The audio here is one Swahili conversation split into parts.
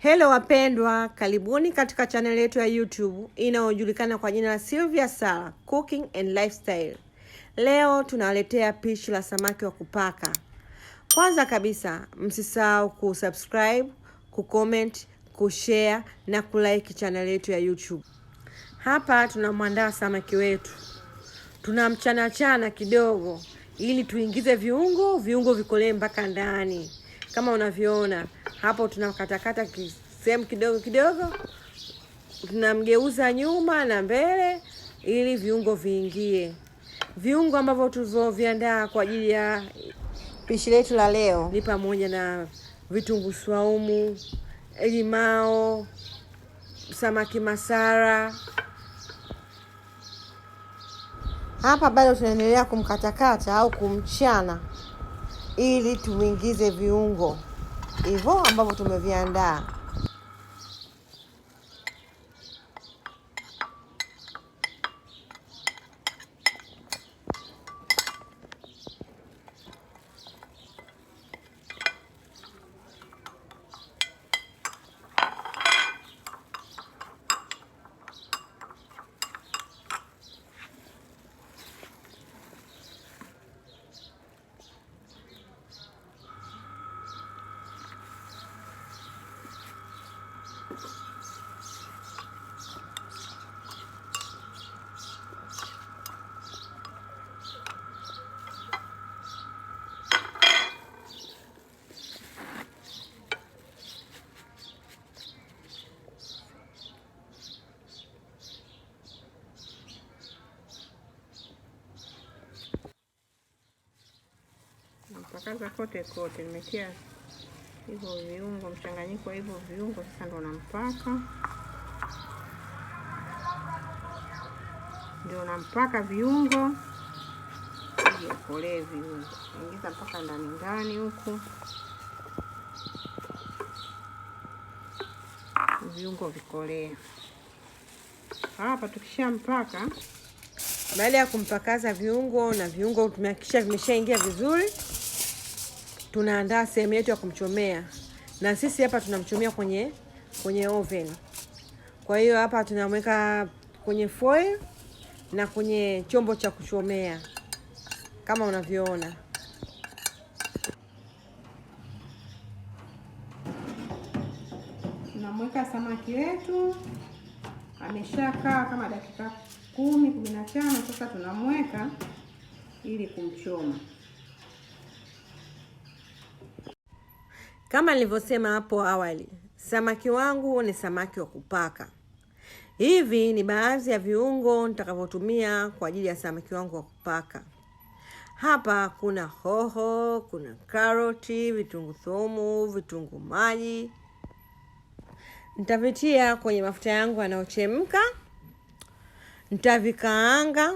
Hello wapendwa, karibuni katika channel yetu ya YouTube inayojulikana kwa jina la Sylvia Sara Cooking and Lifestyle. Leo tunawaletea pishi la samaki wa kupaka. Kwanza kabisa, msisahau kusubscribe, kucomment, kushare na kulike channel yetu ya YouTube. Hapa tunamwandaa samaki wetu. Tunamchana kidogo ili tuingize viungo vikolee mpaka ndani. Kama unavyoona hapo, tunakatakata sehemu kidogo, tunamgeuza nyuma na mbele ili viungo viingie. Viungo ambavyo tulivyoviandaa kwa ajili ya pishi letu la leo ni pamoja na vitunguu swaumu, limao, samaki masara. Hapa bado tunaendelea kumkatakata au kumchana ili tuingize viungo hivyo ambavyo tumeviandaa. Mpakaza kote, nimetia hivyo viungo, mchanganyiko hivyo viungo. Sasa ndo nampaka viungo ili akolee viungo. Ingiza mpaka ndani huku viungo vikolee. Hapa tukishampaka, baada ya kumpakaza viungo na viungo tumehakikisha vimeshaingia vizuri, tunaandaa sehemu yetu ya kumchomea. Na sisi hapa tunamchomea kwenye oven. Kwa hiyo hapa tunamweka kwenye foil na kwenye chombo cha kuchomea kama unavyoona. Tunamweka samaki wetu, ameshakaa kama dakika 10-15. Sasa tunamweka ili kumchoma. Kama nilivyosema hapo awali, samaki wangu ni samaki wa kupaka. Hivi ni baadhi ya viungo nitakavyotumia kwa ajili ya samaki wangu wa kupaka. Hapa kuna hoho, kuna karoti, vitunguu saumu, vitunguu maji. Nitavitia kwenye mafuta yangu yanayochemka. Nitavikaanga.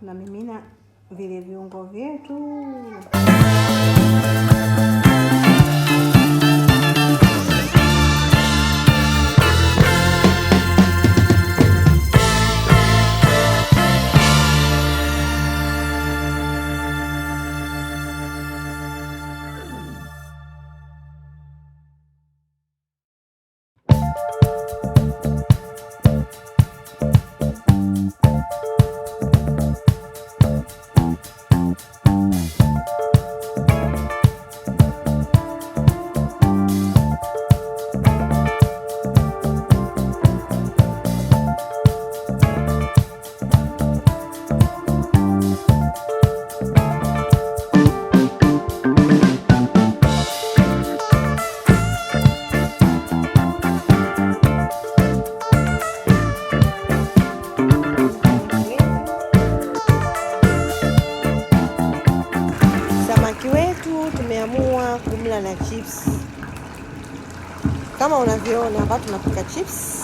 tunamimina vile viungo vyetu. Samaki wetu tumeamua kumla na chips. Kama unavyoona hapa tunapika chips.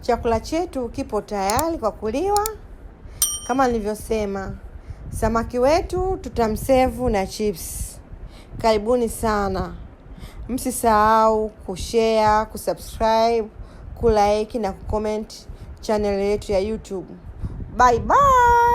Chakula chetu kipo tayari kwa kuliwa. Kama nilivyosema, samaki wetu tutamsevu na chips. Karibuni sana. Msisahau kushare, kusubscribe, kulike na kucomment channel yetu ya YouTube. Bye bye.